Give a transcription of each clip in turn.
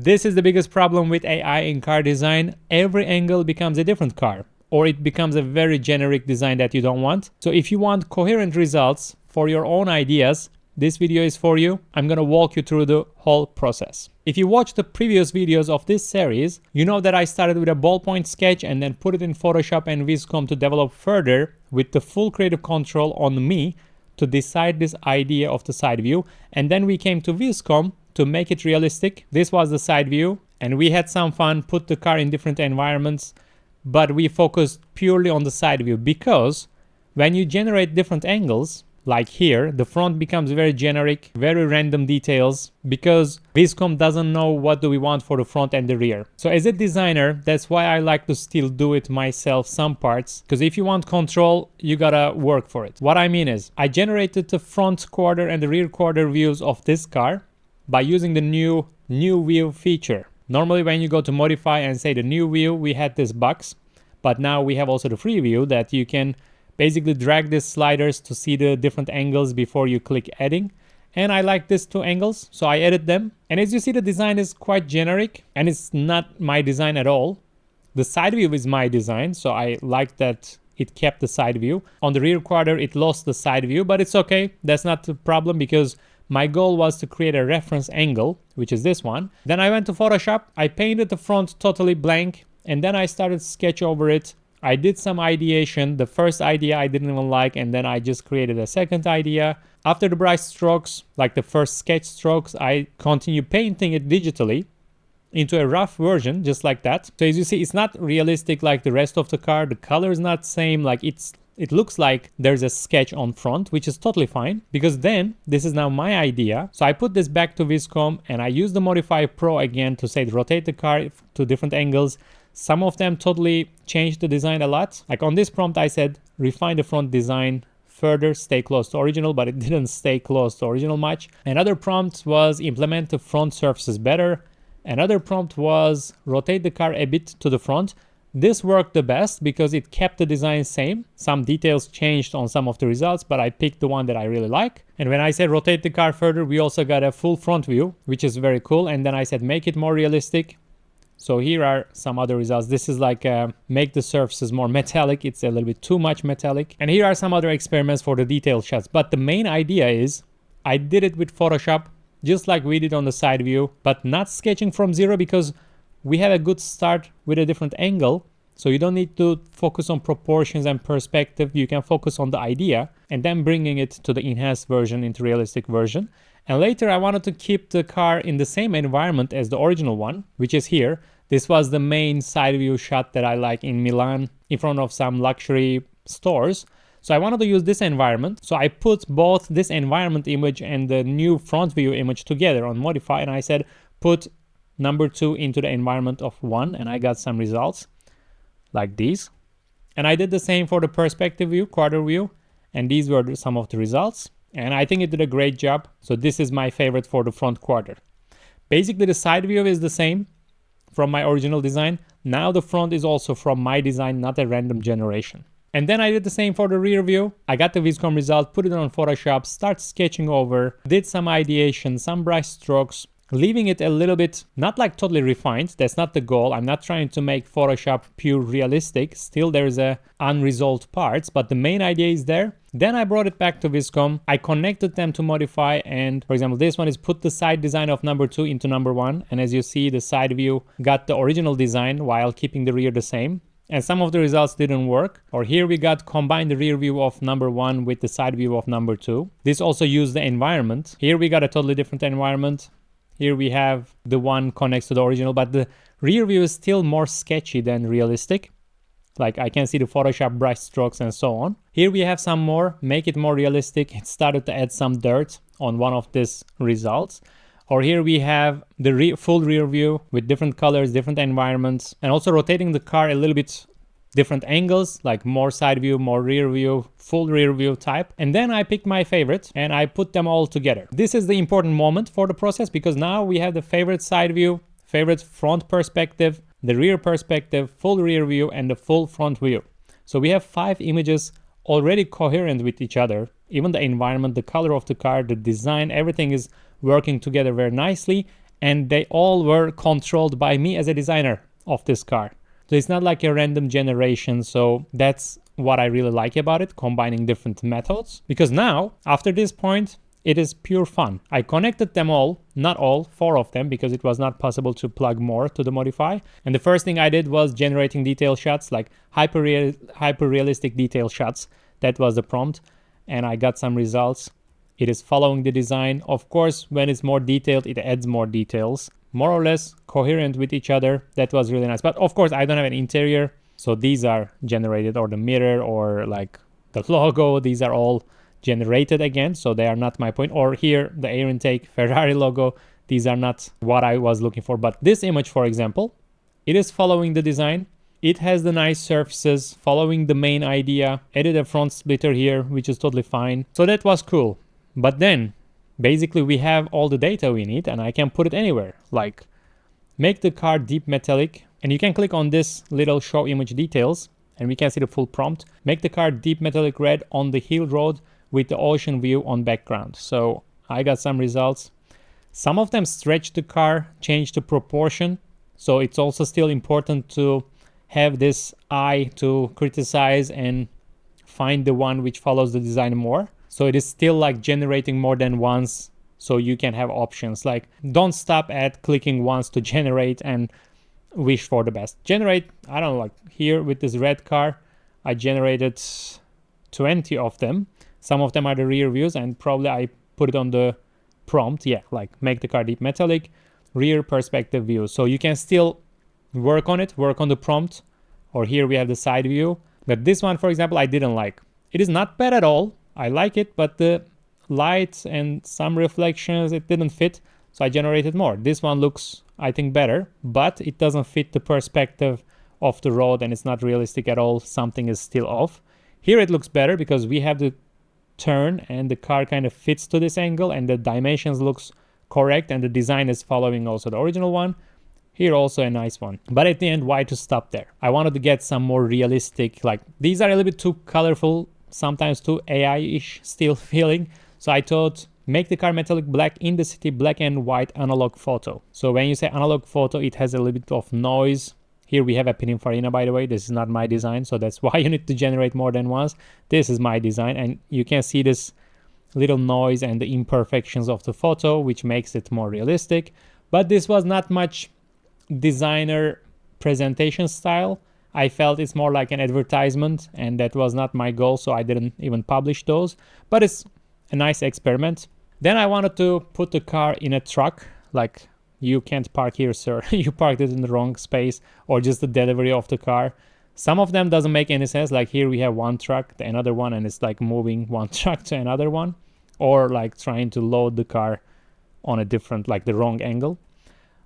This is the biggest problem with AI in car design. Every angle becomes a different car, or it becomes a very generic design that you don't want. So if you want coherent results for your own ideas, this video is for you. I'm gonna walk you through the whole process. If you watch the previous videos of this series, you know that I started with a ballpoint sketch and then put it in Photoshop and Viscom to develop further with the full creative control on me to decide this idea of the side view. And then we came to Viscom to make it realistic. This was the side view and we had some fun, put the car in different environments, but we focused purely on the side view because when you generate different angles, like here, the front becomes very generic, very random details because Viscom doesn't know what do we want for the front and the rear. So as a designer, that's why I like to still do it myself some parts, because if you want control, you gotta work for it. What I mean is, I generated the front quarter and the rear quarter views of this car by using the new view feature. Normally when you go to modify and say the new view, we had this box, but now we have also the free view that you can basically drag these sliders to see the different angles before you click adding. And I like these two angles, so I edit them. And as you see, the design is quite generic and it's not my design at all. The side view is my design, so I like that it kept the side view. On the rear quarter, it lost the side view, but it's okay. That's not the problem because my goal was to create a reference angle, which is this one. Then I went to Photoshop, I painted the front totally blank, and then I started sketch over it. I did some ideation. The first idea I didn't even like, and then I just created a second idea. After the brush strokes, like the first sketch strokes, I continue painting it digitally into a rough version, just like that. So as you see, it's not realistic like the rest of the car. The color is not same. Like it looks like there's a sketch on front, which is totally fine because then this is now my idea. So I put this back to Viscom and I use the Modify Pro again to say rotate the car to different angles. Some of them totally changed the design a lot. Like on this prompt, I said, refine the front design further, stay close to original, but it didn't stay close to original much. Another prompt was implement the front surfaces better. Another prompt was rotate the car a bit to the front. This worked the best because it kept the design same. Some details changed on some of the results, but I picked the one that I really like. And when I said rotate the car further, we also got a full front view, which is very cool. And then I said, make it more realistic. So here are some other results. This is like make the surfaces more metallic. It's a little bit too much metallic. And here are some other experiments for the detailed shots. But the main idea is I did it with Photoshop, just like we did on the side view, but not sketching from zero because we have a good start with a different angle. So you don't need to focus on proportions and perspective. You can focus on the idea and then bringing it to the enhanced version into realistic version. And later I wanted to keep the car in the same environment as the original one, which is here. This was the main side view shot that I like in Milan in front of some luxury stores. So I wanted to use this environment. So I put both this environment image and the new front view image together on Modify. And I said, put number 2 into the environment of 1. And I got some results like these. And I did the same for the perspective view, quarter view. And these were some of the results. And I think it did a great job. So this is my favorite for the front quarter. Basically, the side view is the same from my original design. Now the front is also from my design, not a random generation. And then I did the same for the rear view. I got the Viscom result, put it on Photoshop, start sketching over, did some ideation, some brush strokes, leaving it a little bit, not like totally refined. That's not the goal. I'm not trying to make Photoshop pure realistic. Still there's a unresolved parts, but the main idea is there. Then I brought it back to Viscom. I connected them to Modify. And for example, this one is put the side design of number 2 into number 1. And as you see, the side view got the original design while keeping the rear the same. And some of the results didn't work. Or here we got combined the rear view of number 1 with the side view of number 2. This also used the environment. Here we got a totally different environment. Here we have the one connects to the original, but the rear view is still more sketchy than realistic. Like I can see the Photoshop brush strokes and so on. Here we have some more, make it more realistic. It started to add some dirt on one of these results. Or here we have the full rear view with different colors, different environments, and also rotating the car a little bit different angles, like more side view, more rear view, full rear view type. And then I picked my favorite and I put them all together. This is the important moment for the process because now we have the favorite side view, favorite front perspective, the rear perspective, full rear view, and the full front view. So we have 5 images already coherent with each other. Even the environment, the color of the car, the design, everything is working together very nicely. and they all were controlled by me as a designer of this car. So it's not like a random generation. So that's what I really like about it, combining different methods. Because now, after this point, it is pure fun. I connected them all, not all, 4 of them, because it was not possible to plug more to the modify. And the first thing I did was generating detail shots, like hyper-realistic detail shots. That was the prompt. And I got some results. It is following the design. Of course, when it's more detailed, it adds more details. More or less coherent with each other. That was really nice. But of course, I don't have an interior. So these are generated, or the mirror, or like the logo. These are all generated again. So they are not my point. Or here, the air intake, Ferrari logo. These are not what I was looking for. But this image, for example, it is following the design. It has the nice surfaces, following the main idea. Added a front splitter here, which is totally fine. So that was cool. But then, basically, we have all the data we need, and I can put it anywhere. Like, make the car deep metallic, and you can click on this little show image details, and we can see the full prompt. Make the car deep metallic red on the hill road with the ocean view on background. So I got some results. Some of them stretch the car, change the proportion. So it's also still important to have this eye to criticize and find the one which follows the design more. So it is still like generating more than once, so you can have options. Like, don't stop at clicking once to generate and wish for the best. Generate, I don't know, like here with this red car, I generated 20 of them. Some of them are the rear views, and probably I put it on the prompt. Yeah, like make the car deep metallic, rear perspective view. So you can still work on it, work on the prompt. Or here we have the side view. But this one, for example, I didn't like. It is not bad at all. I like it, but the lights and some reflections, it didn't fit. So I generated more. This one looks, I think, better, but it doesn't fit the perspective of the road, and it's not realistic at all. Something is still off. Here it looks better because we have the turn and the car kind of fits to this angle, and the dimensions looks correct, and the design is following also the original one. Here also a nice one. But at the end, why to stop there? I wanted to get some more realistic, like these are a little bit too colorful, sometimes too AI-ish still feeling. So I thought, make the car metallic black in the city, black and white analog photo. So when you say analog photo, it has a little bit of noise. Here we have a Pininfarina, by the way. This is not my design, so that's why you need to generate more than once. This is my design, and you can see this little noise and the imperfections of the photo, which makes it more realistic. But this was not much designer presentation style. I felt it's more like an advertisement, and that was not my goal, so I didn't even publish those. But it's a nice experiment. Then I wanted to put the car in a truck, like, you can't park here, sir. You parked it in the wrong space, or just the delivery of the car. Some of them doesn't make any sense. Like here we have one truck, another one, and it's like moving one truck to another one, or like trying to load the car on a different, like the wrong angle.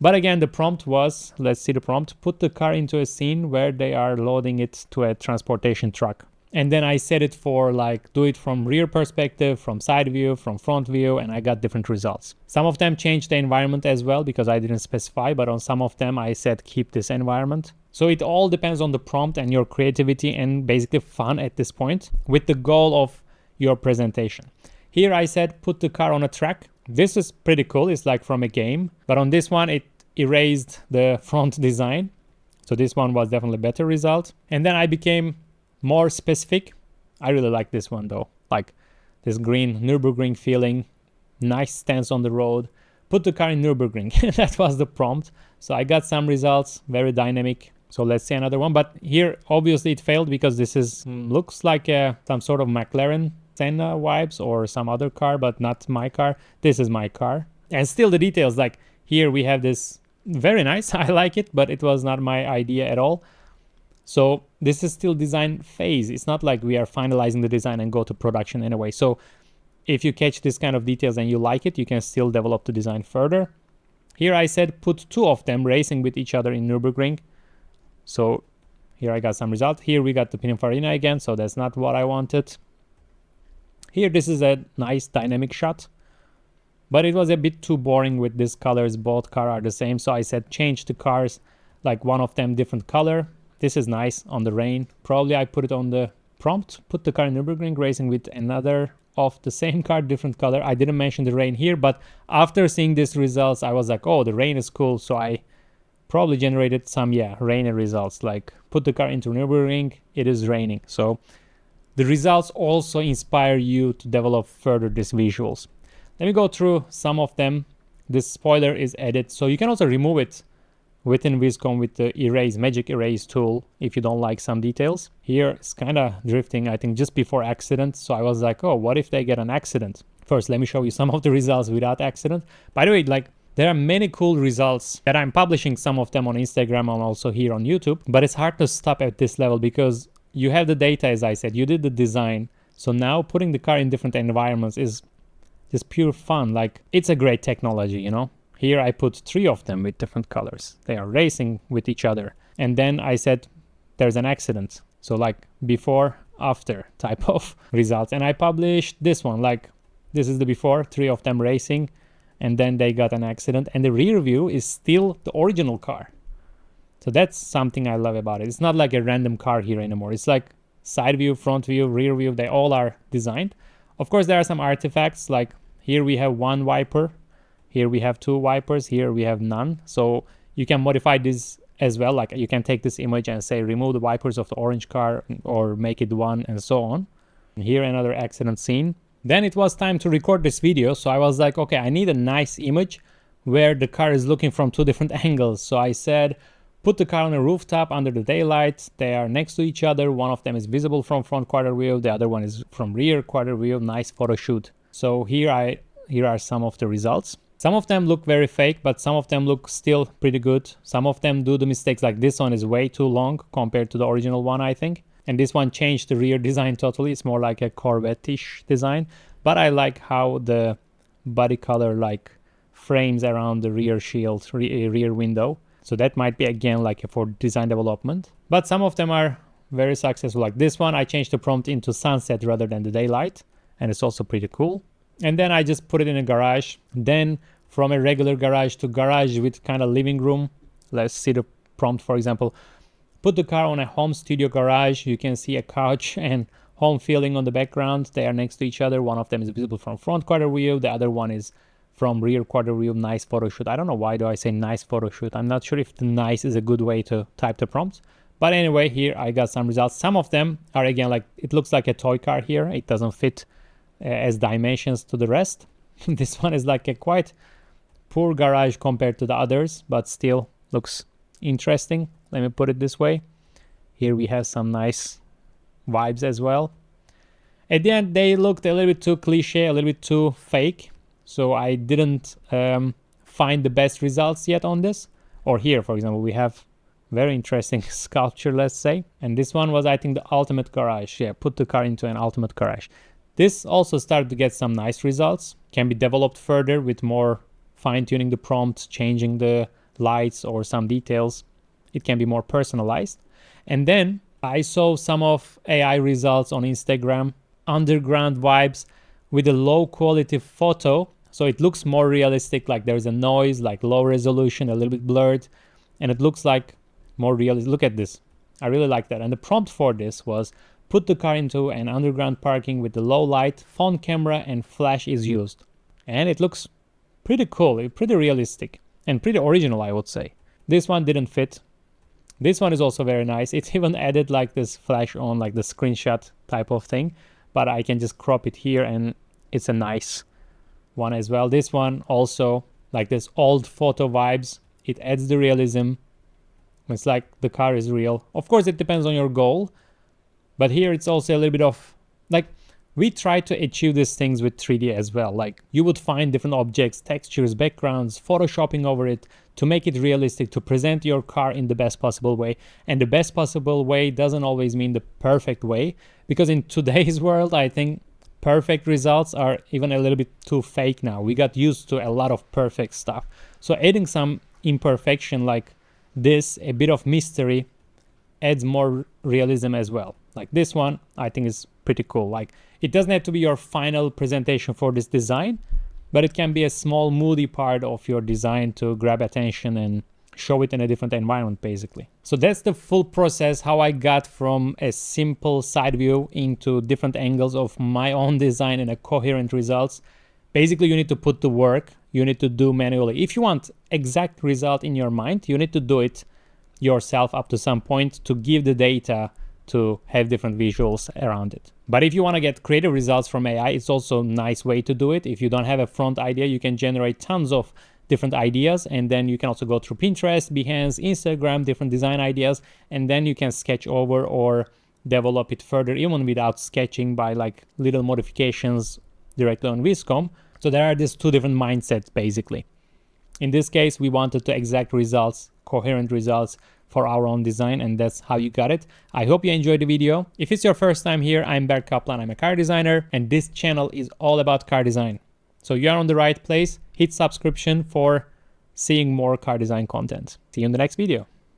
But again, the prompt was, let's see the prompt, put the car into a scene where they are loading it to a transportation truck. And then I set it for like, do it from rear perspective, from side view, from front view, and I got different results. Some of them changed the environment as well because I didn't specify, but on some of them I said keep this environment. So it all depends on the prompt and your creativity and basically fun at this point with the goal of your presentation. Here I said put the car on a track. This is pretty cool. It's like from a game, but on this one it erased the front design. So this one was definitely a better result. And then I became more specific. I really like this one though. Like this green Nürburgring feeling, nice stance on the road. Put the car in Nürburgring. That was the prompt. So I got some results, very dynamic. So let's see another one. But here obviously it failed because this is looks like some sort of McLaren Senna vibes or some other car, but not my car. This is my car. And still the details, like here we have this very nice. I like it, but it was not my idea at all. So this is still design phase. It's not like we are finalizing the design and go to production anyway. So if you catch this kind of details and you like it, you can still develop the design further. Here I said put two of them racing with each other in Nürburgring. So here I got some result. Here we got the Pininfarina again, so that's not what I wanted. Here this is a nice dynamic shot, but it was a bit too boring with these colors. Both cars are the same, so I said change the cars, like one of them different color. This is nice on the rain. Probably I put it on the prompt, put the car in Nürburgring racing with another of the same car, different color. I didn't mention the rain here, but after seeing these results, I was like, oh, the rain is cool. So I probably generated some, rainy results, like put the car into Nürburgring, it is raining. So the results also inspire you to develop further these visuals. Let me go through some of them. This spoiler is added, so you can also remove it within Viscom with the magic erase tool if you don't like some details. Here it's kind of drifting, I think, just before accident. So I was like, oh, what if they get an accident? First, let me show you some of the results without accident. By the way, like, there are many cool results that I'm publishing, some of them on Instagram and also here on YouTube, but it's hard to stop at this level because you have the data, as I said, you did the design. So now putting the car in different environments is just pure fun. Like, it's a great technology, you know? Here I put 3 of them with different colors. They are racing with each other. And then I said there's an accident. So like before, after type of results. And I published this one, like this is the before, 3 of them racing, and then they got an accident. And the rear view is still the original car. So that's something I love about it. It's not like a random car here anymore. It's like side view, front view, rear view. They all are designed. Of course, there are some artifacts, like here we have 1 wiper. Here we have 2 wipers, here we have none. So you can modify this as well. Like you can take this image and say, remove the wipers of the orange car or make it 1 and so on. And here another accident scene. Then it was time to record this video. So I was like, okay, I need a nice image where the car is looking from 2 different angles. So I said, put the car on a rooftop under the daylight. They are next to each other. One of them is visible from front quarter view. The other one is from rear quarter view. Nice photo shoot. So here are some of the results. Some of them look very fake, but some of them look still pretty good. Some of them do the mistakes, like this one is way too long compared to the original one, I think. And this one changed the rear design totally. It's more like a Corvette-ish design. But I like how the body color like frames around the rear shield, rear window. So that might be again like for design development. But some of them are very successful. Like this one, I changed the prompt into sunset rather than the daylight. And it's also pretty cool. And then I just put it in a garage. Then from a regular garage to garage with kind of living room. Let's see the prompt, for example. Put the car on a home studio garage. You can see a couch and home feeling on the background. They are next to each other. One of them is visible from front quarter view. The other one is from rear quarter view. Nice photo shoot. I don't know why do I say nice photo shoot. I'm not sure if the nice is a good way to type the prompts. But anyway, here I got some results. Some of them are again like, it looks like a toy car here. It doesn't fit as dimensions to the rest. This one is like a quite poor garage compared to the others, but still looks interesting. Let me put it this way. Here we have some nice vibes as well. At the end, they looked a little bit too cliche, a little bit too fake. So I didn't find the best results yet on this. Or here, for example, we have very interesting sculpture, let's say. And this one was, I think, the ultimate garage. Yeah, put the car into an ultimate garage. This also started to get some nice results. Can be developed further with more fine-tuning the prompts, changing the lights or some details. It can be more personalized. And then I saw some of AI results on Instagram, underground vibes with a low quality photo. So it looks more realistic, like there's a noise, like low resolution, a little bit blurred, and it looks like more realistic. Look at this. I really like that. And the prompt for this was, put the car into an underground parking with the low light, phone camera and flash is used. And it looks pretty cool, pretty realistic and pretty original, I would say. This one didn't fit. This one is also very nice. It's even added like this flash on, like the screenshot type of thing, but I can just crop it here and it's a nice one as well. This one also like this old photo vibes. It adds the realism. It's like the car is real. Of course, it depends on your goal. But here it's also a little bit of, like, we try to achieve these things with 3D as well. Like, you would find different objects, textures, backgrounds, photoshopping over it to make it realistic, to present your car in the best possible way. And the best possible way doesn't always mean the perfect way, because in today's world, I think perfect results are even a little bit too fake now. We got used to a lot of perfect stuff. So adding some imperfection like this, a bit of mystery, adds more realism as well. Like this one, I think is pretty cool. Like, it doesn't have to be your final presentation for this design, but it can be a small moody part of your design to grab attention and show it in a different environment basically. So that's the full process, how I got from a simple side view into different angles of my own design and a coherent results. Basically, you need to put the work, you need to do manually. If you want exact result in your mind, you need to do it yourself up to some point to give the data to have different visuals around it. But if you want to get creative results from AI, it's also a nice way to do it. If you don't have a front idea, you can generate tons of different ideas, and then you can also go through Pinterest, Behance, Instagram, different design ideas, and then you can sketch over or develop it further even without sketching by like little modifications directly on Viscom. So there are these two different mindsets basically. In this case, we wanted the exact results, coherent results for our own design, and that's how you got it. I hope you enjoyed the video. If it's your first time here, I'm Berk Kaplan, I'm a car designer, and this channel is all about car design. So you are on the right place. Hit subscription for seeing more car design content. See you in the next video.